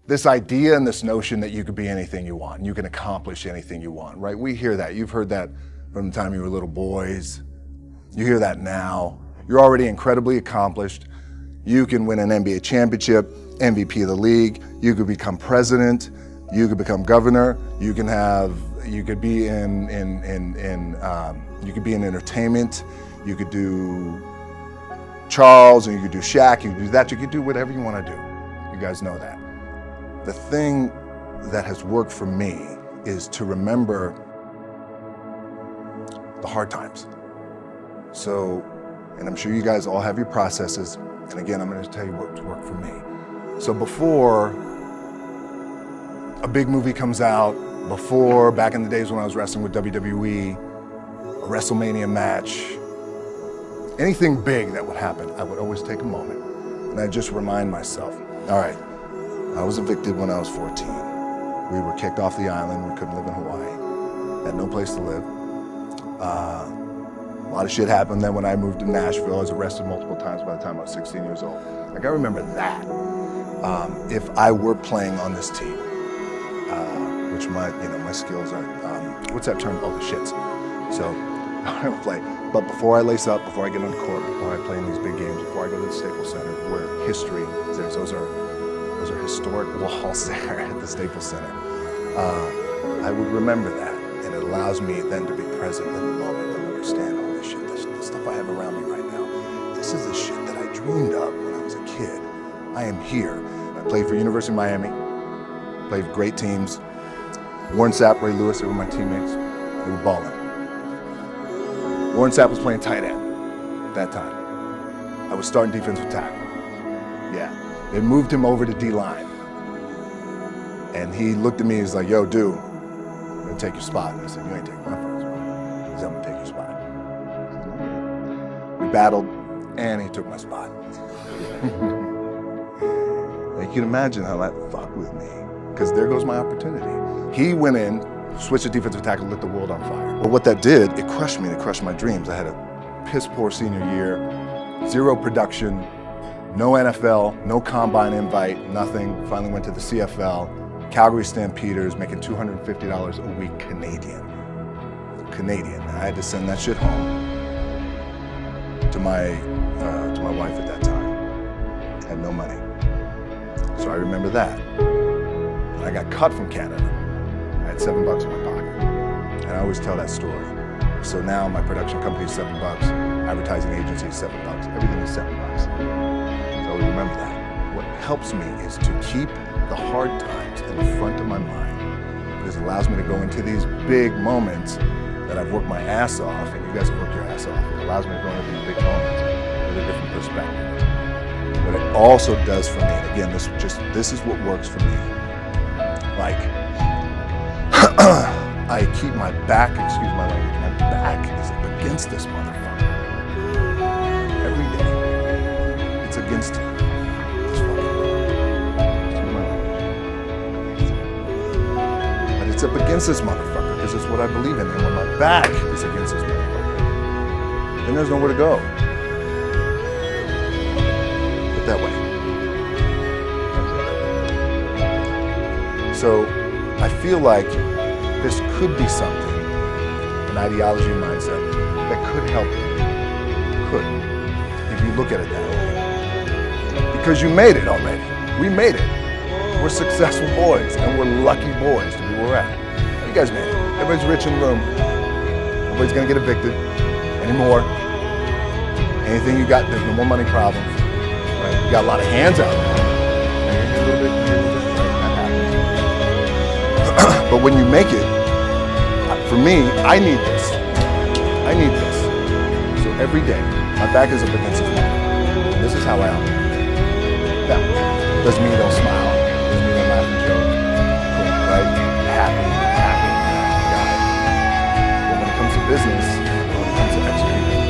this idea and this notion that you could be anything you want, you can accomplish anything you want, right? We hear that. You've heard that from the time you were little boys. You hear that now. You're already incredibly accomplished. You can win an NBA championship, MVP of the league. You could become president. You could become governor. You could be in entertainment. You could do Charles, and you could do Shaq. You could do that. You could do whatever you want to do. You guys know that. The thing that has worked for me is to remember the hard times. So, and I'm sure you guys all have your processes. And again, I'm going to tell you what worked for me. So before a big movie comes out, before, back in the days when I was wrestling with WWE, a WrestleMania match, anything big that would happen, I would always take a moment and I'd just remind myself, all right, I was evicted when I was 14. We were kicked off the island. We couldn't live in Hawaii. Had no place to live. A lot of shit happened then when I moved to Nashville. I was arrested multiple times by the time I was 16 years old. Like, I remember that. If I were playing on this team, which my skills are, what's that term? Oh, the shits. So I would play. But before I lace up, before I get on the court, before I play in these big games, before I go to the Staples Center, where history is there, those are historic walls there at the Staples Center. I would remember that, and it allows me then to be present in the moment and understand, holy shit, the stuff I have around me right now, this is the shit that I dreamed of when I was a kid. I am here. I played for University of Miami, played for great teams. Warren Sapp, Ray Lewis, they were my teammates. They were balling. Warren Sapp was playing tight end at that time. I was starting defensive tackle. Yeah. They moved him over to D-line. And he looked at me, he's like, yo, dude, I'm gonna take your spot. And I said, you ain't taking my spot. He said, I'm gonna take your spot. I said, no. We battled, and he took my spot. You can imagine how that fucked with me, because there goes my opportunity. He went in, switched to defensive tackle, lit the world on fire. But what that did, it crushed me, it crushed my dreams. I had a piss poor senior year, zero production, no NFL, no combine invite, nothing. Finally went to the CFL, Calgary Stampeders, making $250 a week Canadian. I had to send that shit home to my wife at that time. I had no money. So I remember that. When I got cut from Canada, I had $7 in my pocket. And I always tell that story. So now my production company is $7, advertising agency is $7, everything is $7. So I always remember that. What helps me is to keep the hard times in the front of my mind, because it allows me to go into these big moments that I've worked my ass off, and you guys have worked your ass off. It allows me to go into these big moments with a different perspective. What it also does for me, and again, this is what works for me. Like, I keep my back, excuse my language, my back is up against this motherfucker. Every day, it's against him. This fucking, excuse my language. But it's up against this motherfucker, because it's what I believe in. And when my back is against this motherfucker, then there's nowhere to go. Put that way. So I feel like this could be something, an ideology and mindset, that could help you. Could, if you look at it that way. Because you made it already. We made it. We're successful boys, and we're lucky boys to be where we're at. You guys made it. Everybody's rich in the room. Nobody's gonna get evicted anymore. Anything you got, there's no more money problems. Right? You got a lot of hands out there. But when you make it, for me, I need this. I need this. So every day, my back is up against this wall. This is how I operate. Now, doesn't mean you don't smile. Doesn't mean you don't laugh and joke. Right? Happy guy. But when it comes to business, when it comes to executing,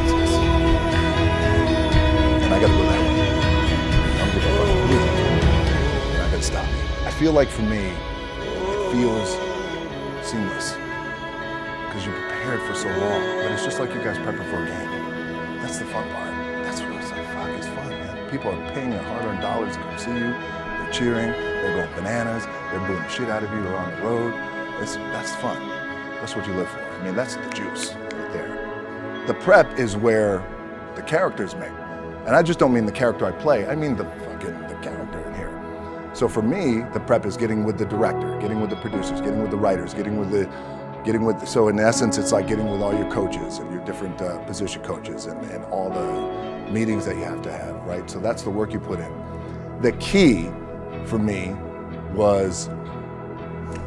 it's this. And I gotta go that way. I'm gonna go fucking blue. And I gotta stop me. I feel like for me, feels seamless because you prepared for so long, but it's just like you guys prepping for a game. That's the fun part. That's what it's like. Fuck, it's fun, man. People are paying their hard-earned dollars to come see you. They cheering, they're going bananas, they're booing the shit out of you, they're on the road. That's fun. That's what you live for. I mean, that's the juice right there. The prep is where the characters make. And I just don't mean the character I play, I mean the character in here. So for me, the prep is getting with the director, getting with the producers, getting with the writers, so in essence, it's like getting with all your coaches and your different position coaches and all the meetings that you have to have, right? So that's the work you put in. The key for me was,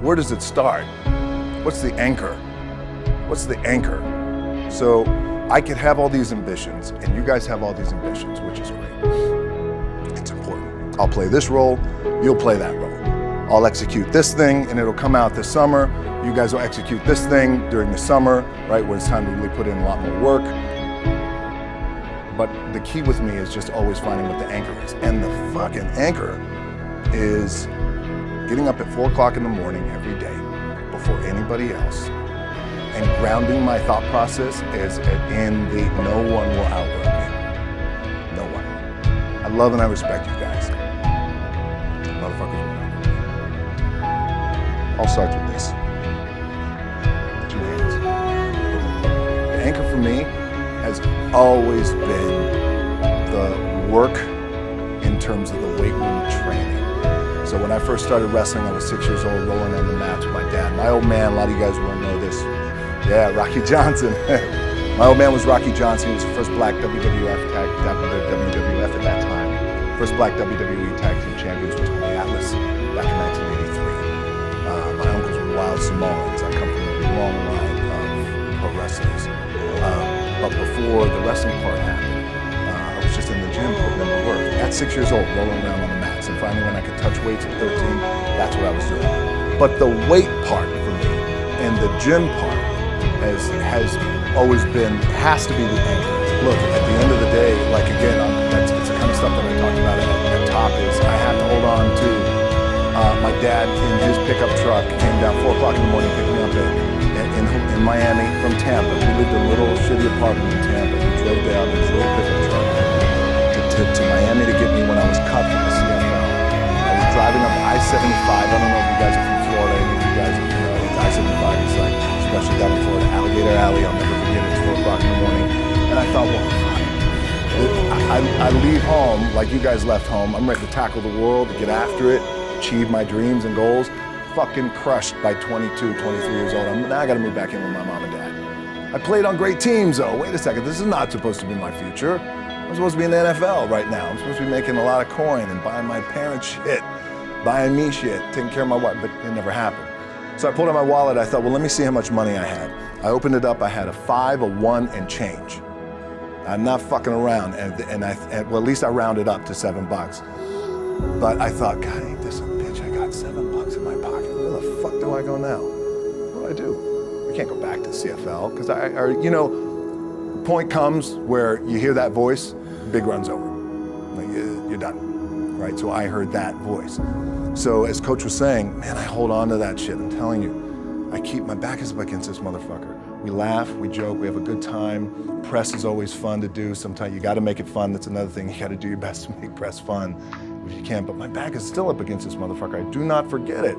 where does it start? What's the anchor? What's the anchor? So I could have all these ambitions and you guys have all these ambitions, which is great. It's important. I'll play this role, you'll play that role. I'll execute this thing and it'll come out this summer. You guys will execute this thing during the summer, right, when it's time to really put in a lot more work. But the key with me is just always finding what the anchor is. And the fucking anchor is getting up at 4 o'clock in the morning every day before anybody else and grounding my thought process is in the no one will outwork me. No one. I love and I respect you guys. Motherfuckers will outwork me. I'll start with this. 2 hands. The anchor for me has always been the work in terms of the weight room training. So when I first started wrestling, I was 6 years old, rolling on the mats with my dad. My old man, a lot of you guys won't know this. Yeah, Rocky Johnson. My old man was Rocky Johnson. He was the first black WWF at that time. First black WWE tag team champions with Tony Atlas back in 1983. My uncles were wild Samoans. I come from a long line of pro wrestlers. But before the wrestling part happened, I was just in the gym putting in the work. At 6 years old, rolling around on the mats. And finally, when I could touch weights at 13, that's what I was doing. But the weight part for me and the gym part has always been, has to be the anchor. Look, at the end of the day, like again, it's the kind of stuff that I talked about at top is I have to hold on to my dad in his pickup truck came down 4 o'clock in the morning, picked me up in Miami from Tampa. We lived in a little shitty apartment in Tampa. He drove down in his little pickup truck to Miami to get me when I was cut from the CFL. I was driving up I-75. I don't know if you guys are from Florida. Any of you guys, I-75 is like, especially down in Florida, Alligator Alley. I'll never forget it. It's 4 o'clock in the morning. And I thought, well, I leave home like you guys left home. I'm ready to tackle the world, to get after it, achieve my dreams and goals. Fucking crushed by 22, 23 years old. Now I gotta move back in with my mom and dad. I played on great teams though. Wait a second, this is not supposed to be my future. I'm supposed to be in the NFL right now. I'm supposed to be making a lot of coin and buying my parents shit, buying me shit, taking care of my wife, but it never happened. So I pulled out my wallet, I thought, well, let me see how much money I had. I opened it up, I had a 5, a 1, and change. I'm not fucking around, and well, at least I rounded up to $7. But I thought, God, ain't this a bitch? I got $7 in my pocket. Where the fuck do I go now? What do I do? I can't go back to CFL, because you know, point comes where you hear that voice, big run's over. Like, you're done, right? So I heard that voice. So as Coach was saying, man, I hold on to that shit. I'm telling you, I keep my back is up against this motherfucker. We laugh, we joke, we have a good time. Press is always fun to do. Sometimes you got to make it fun. That's another thing. You got to do your best to make press fun if you can. But my back is still up against this motherfucker. I do not forget it.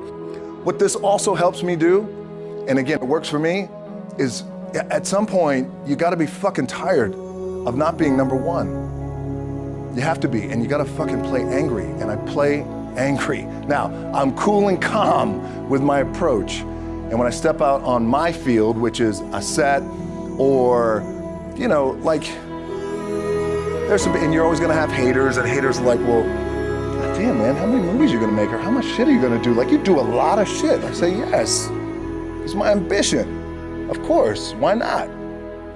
What this also helps me do, and again, it works for me, is at some point, you got to be fucking tired of not being number one. You have to be, and you got to fucking play angry. And I play angry. Now, I'm cool and calm with my approach. And when I step out on my field, which is a set or, you know, like, there's some, and you're always gonna have haters, and haters are like, well, damn man, how many movies are you gonna make, or how much shit are you gonna do? Like, you do a lot of shit. I say, yes, it's my ambition. Of course, why not?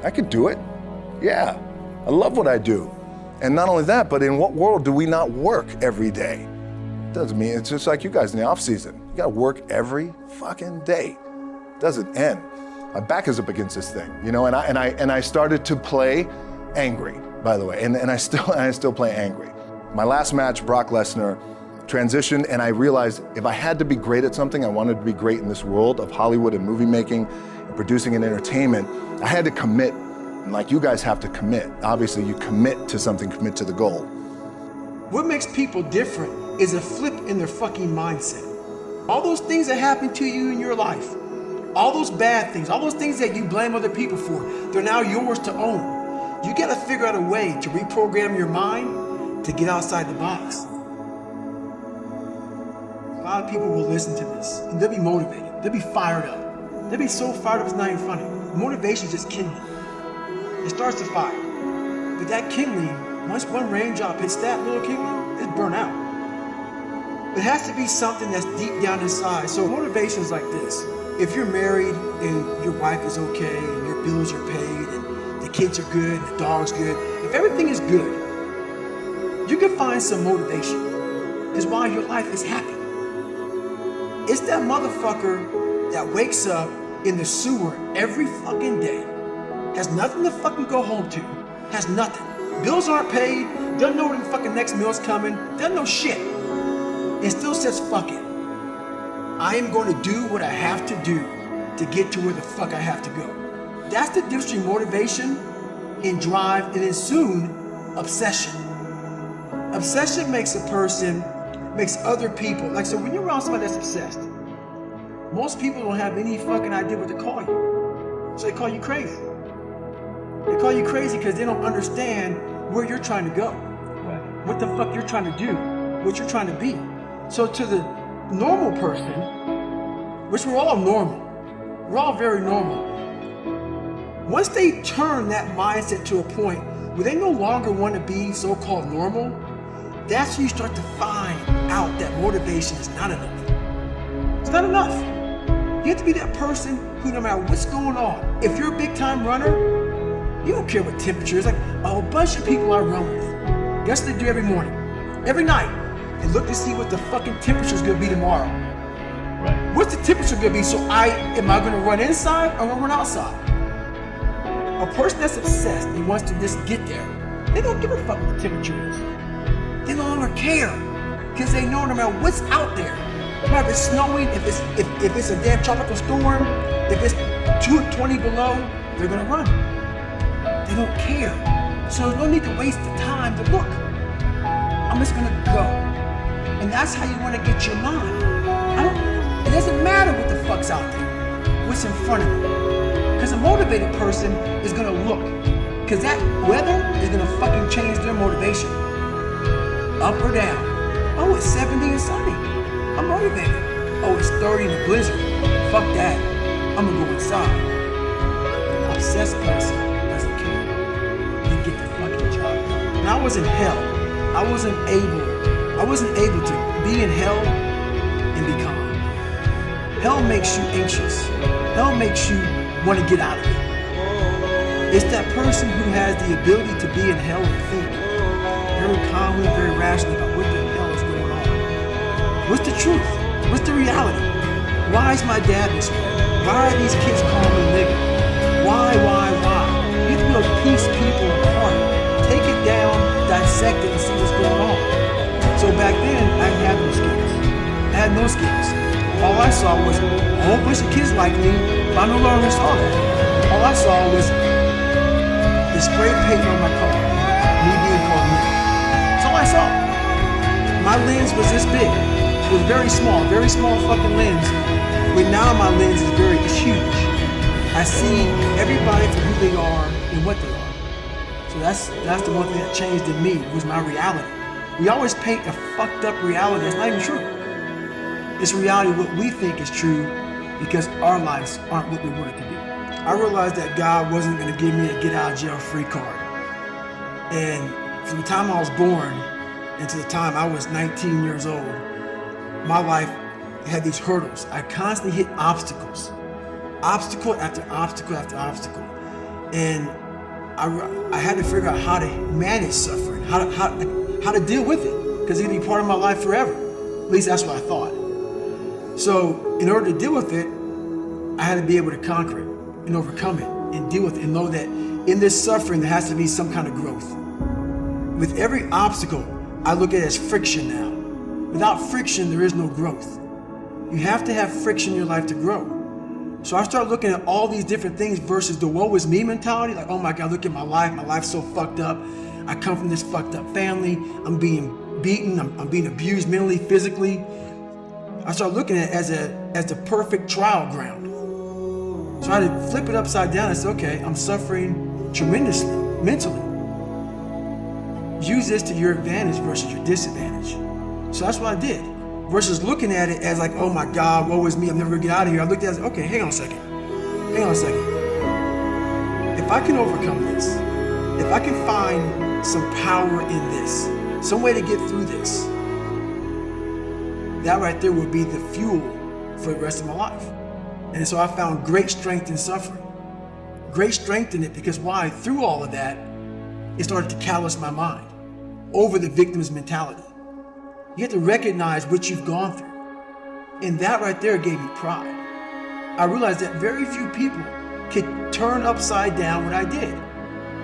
I could do it. Yeah, I love what I do. And not only that, but in what world do we not work every day? Doesn't mean, it's just like you guys in the off season. You gotta work every fucking day. Doesn't end. My back is up against this thing, you know, and I started to play angry, by the way, and I still play angry. My last match, Brock Lesnar, transitioned, and I realized if I had to be great at something, I wanted to be great in this world of Hollywood and movie making and producing and entertainment, I had to commit, and like you guys have to commit. Obviously, you commit to something, commit to the goal. What makes people different is a flip in their fucking mindset. All those things that happen to you in your life, all those bad things, all those things that you blame other people for, they're now yours to own. You gotta figure out a way to reprogram your mind to get outside the box. A lot of people will listen to this and they'll be motivated. They'll be fired up. They'll be so fired up it's not even funny. Motivation is just kindling. It starts to fire. But that kindling, once one raindrop hits that little kindling, it's burnt out. It has to be something that's deep down inside. So motivation is like this. If you're married and your wife is okay and your bills are paid and the kids are good and the dog's good, if everything is good, you can find some motivation. It's why your life is happy. It's that motherfucker that wakes up in the sewer every fucking day, has nothing to fucking go home to, has nothing. Bills aren't paid, doesn't know when the fucking next meal's coming, doesn't know shit. And still says, fuck it. I am going to do what I have to do to get to where the fuck I have to go. That's the difference between motivation and drive, and then soon, obsession. Obsession makes a person, makes other people, like, so when you're around somebody that's obsessed, most people don't have any fucking idea what to call you. So they call you crazy. They call you crazy because they don't understand where you're trying to go. What the fuck you're trying to do, what you're trying to be. So to the normal person, which we're all normal, we're all very normal. Once they turn that mindset to a point where they no longer want to be so-called normal, that's when you start to find out that motivation is not enough. It's not enough. You have to be that person who, no matter what's going on, if you're a big time runner, you don't care what temperature is. Like a bunch of people I run with, guess what they do every morning? Every night, they look to see what the fucking temperature is gonna be tomorrow. Right. What's the temperature gonna be? So am I gonna run inside or gonna run outside? A person that's obsessed and wants to just get there, they don't give a fuck what the temperature is. They no longer care, because they know no matter what's out there, no matter if it's snowing, if it's a damn tropical storm, if it's 220 below, they're gonna run. They don't care. So there's no need to waste the time to look. I'm just gonna go. And that's how you wanna get your mind. It doesn't matter what the fuck's out there, what's in front of you. Because a motivated person is gonna look. Because that weather is gonna fucking change their motivation. Up or down. Oh, it's 70 and sunny. I'm motivated. Oh, it's 30 in a blizzard. Fuck that. I'm gonna go inside. An obsessed person doesn't care. They get the fucking job done. When I was in hell, I wasn't able to be in hell and be calm. Hell makes you anxious. Hell makes you want to get out of it. It's that person who has the ability to be in hell and think very calmly, very rationally about what the hell is going on. What's the truth? What's the reality? Why is my dad this way? Why are these kids calling me nigga? Why? You have to be able to piece people apart. Take it down, dissect it, and see what's going on. So back then, I didn't have no skills. I had no skills. All I saw was a whole bunch of kids like me, but I no longer saw that. All I saw was the spray paint on my car, me being called nigga. That's all I saw. My lens was this big. It was very small fucking lens. But now my lens is huge. I see everybody for who they are and what they are. So that's the one thing that changed in me, was my reality. We always paint a fucked up reality that's not even true. It's reality what we think is true because our lives aren't what we want it to be. I realized that God wasn't going to give me a get out of jail free card. And from the time I was born until the time I was 19 years old, my life had these hurdles. I constantly hit obstacles. Obstacle after obstacle after obstacle. And I had to figure out how to manage suffering, how to deal with it, because it'd be part of my life forever. At least that's what I thought. So in order to deal with it, I had to be able to conquer it and overcome it and deal with it and know that in this suffering there has to be some kind of growth. With every obstacle, I look at it as friction now. Without friction, there is no growth. You have to have friction in your life to grow. So I started looking at all these different things versus the woe is me mentality. Like, oh my God, look at my life's so fucked up. I come from this fucked up family. I'm being beaten, I'm being abused mentally, physically, I started looking at it as the perfect trial ground. So I had to flip it upside down and say, okay, I'm suffering tremendously, mentally. Use this to your advantage versus your disadvantage. So that's what I did. Versus looking at it as like, oh my God, woe is me, I'm never gonna get out of here. I looked at it as, okay, hang on a second. If I can overcome this, if I can find some power in this, some way to get through this, that right there would be the fuel for the rest of my life. And so I found great strength in suffering. Great strength in it because why? Through all of that, it started to callous my mind over the victim's mentality. You have to recognize what you've gone through. And that right there gave me pride. I realized that very few people could turn upside down what I did.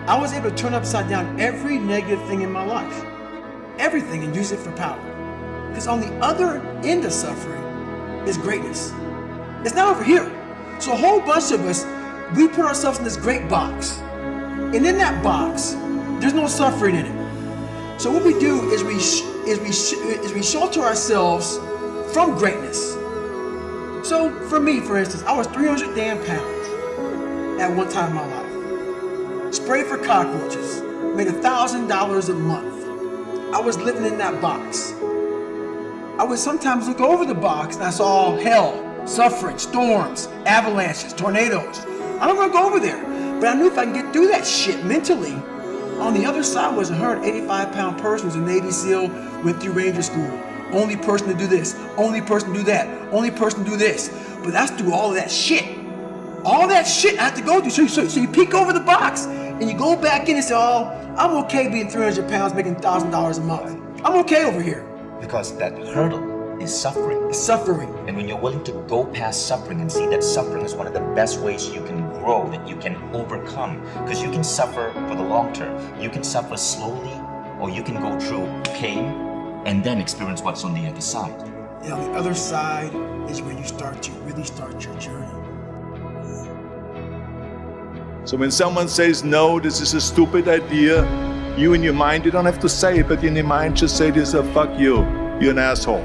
I was able to turn upside down every negative thing in my life. Everything, and use it for power. Because on the other end of suffering is greatness. It's not over here. So a whole bunch of us, we put ourselves in this great box. And in that box, there's no suffering in it. So what we do is we shelter ourselves from greatness. So for me, for instance, I was 300 damn pounds at one time in my life. Sprayed for cockroaches, made $1,000 a month. I was living in that box. I would sometimes look over the box and I saw hell, suffering, storms, avalanches, tornadoes. I don't want to go over there, but I knew if I can get through that shit mentally, on the other side was a 185-pound person who's a Navy SEAL, went through Ranger School. Only person to do this, only person to do that, only person to do this. But that's through all of that shit. All that shit I have to go through. So you peek over the box and you go back in and say, oh, I'm okay being 300 pounds, making $1,000 a month. I'm okay over here. Because that hurdle is suffering. It's suffering. And when you're willing to go past suffering and see that suffering is one of the best ways you can grow, that you can overcome, because you can suffer for the long term. You can suffer slowly, or you can go through pain and then experience what's on the other side. And on the other side is where you start to really start your journey. So when someone says, no, this is a stupid idea, you in your mind, you don't have to say it, but in your mind just say this, fuck you, you're an asshole.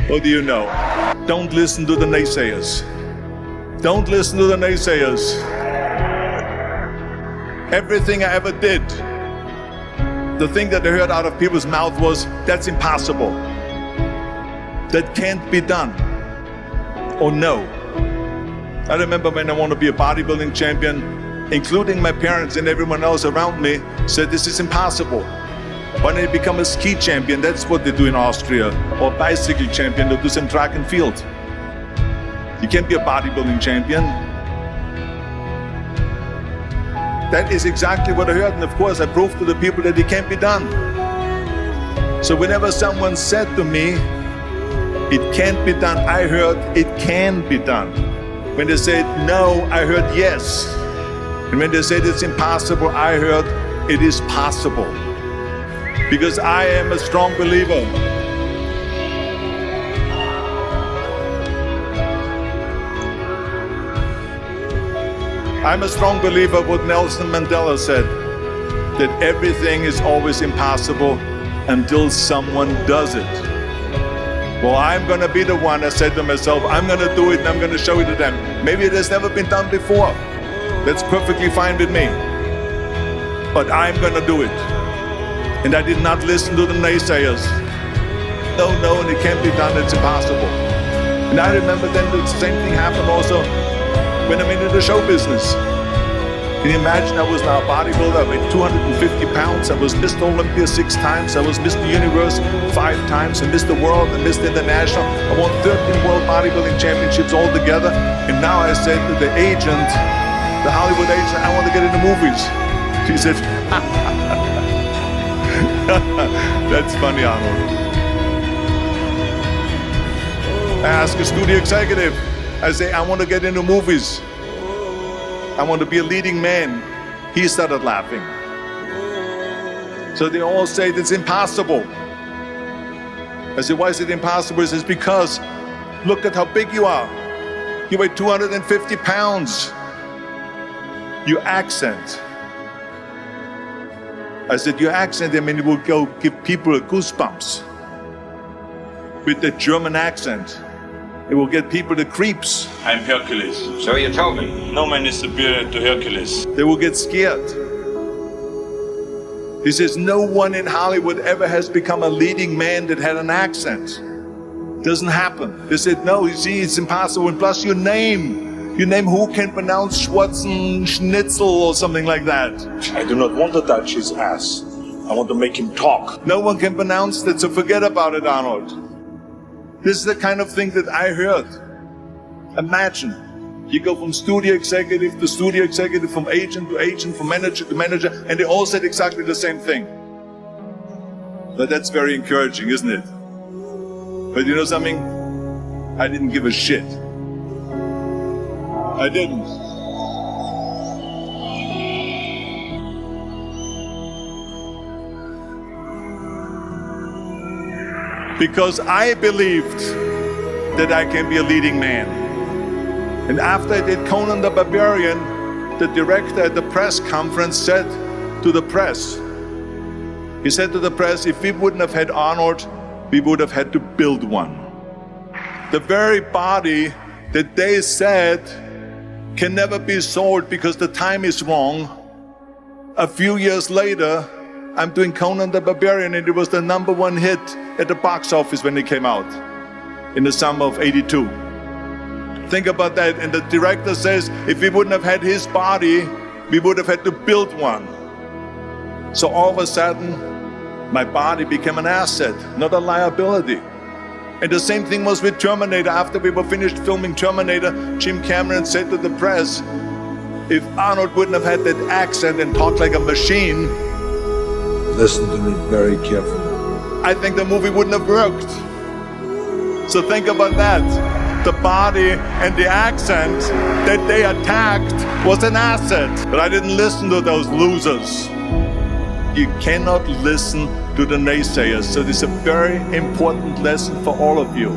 What do you know? Don't listen to the naysayers. Don't listen to the naysayers. Everything I ever did, the thing that I heard out of people's mouth was, that's impossible. That can't be done. Or no. I remember when I wanted to be a bodybuilding champion, including my parents and everyone else around me, said this is impossible. Why don't you become a ski champion? That's what they do in Austria. Or a bicycle champion, they'll do some track and field. You can't be a bodybuilding champion. That is exactly what I heard, and of course I proved to the people that it can't be done. So whenever someone said to me, it can't be done, I heard it can be done. When they said no, I heard yes. And when they said it's impossible, I heard it is possible. Because I am a strong believer. I'm a strong believer what Nelson Mandela said, that everything is always impossible until someone does it. Well, I'm going to be the one, I said to myself, I'm going to do it and I'm going to show it to them. Maybe it has never been done before. That's perfectly fine with me. But I'm going to do it. And I did not listen to the naysayers. No, and it can't be done, it's impossible. And I remember then the same thing happened also when I'm into the show business. Can you imagine, I was now a bodybuilder, I weighed 250 pounds, I was Mr. Olympia 6 times, I was Mr. Universe 5 times, and Mr. World and Mr. International. I won 13 World Bodybuilding Championships all together, and now I said to the agent, the Hollywood agent, I want to get into movies. She said, that's funny, Arnold. I ask a studio executive, I say, I want to get into movies. I want to be a leading man. He started laughing. So they all say it's impossible. I said, why is it impossible? He says, because look at how big you are. You weigh 250 pounds. Your accent, I said, your accent, I mean, it will go give people goosebumps. With the German accent, it will get people the creeps. I'm Hercules. So you told me. No man is superior to Hercules. They will get scared. He says, no one in Hollywood ever has become a leading man that had an accent. Doesn't happen. They said, no, you see, it's impossible. And plus your name who can pronounce Schwarzenegger or something like that. I do not want to touch his ass. I want to make him talk. No one can pronounce that, so forget about it, Arnold. This is the kind of thing that I heard. Imagine, you go from studio executive to studio executive, from agent to agent, from manager to manager, and they all said exactly the same thing. But that's very encouraging, isn't it? But you know something? I didn't give a shit. I didn't. Because I believed that I can be a leading man. And after I did Conan the Barbarian, the director at the press conference said to the press, he said to the press, if we wouldn't have had Arnold, we would have had to build one. The very body that they said can never be sold because the time is wrong. A few years later, I'm doing Conan the Barbarian, and it was the #1 hit at the box office when it came out in the summer of '82. Think about that. And the director says, if we wouldn't have had his body, we would have had to build one. So all of a sudden, my body became an asset, not a liability. And the same thing was with Terminator. After we were finished filming Terminator, Jim Cameron said to the press, if Arnold wouldn't have had that accent and talked like a machine, listen to me very carefully. I think the movie wouldn't have worked. So think about that. The body and the accent that they attacked was an asset. But I didn't listen to those losers. You cannot listen to the naysayers. So this is a very important lesson for all of you.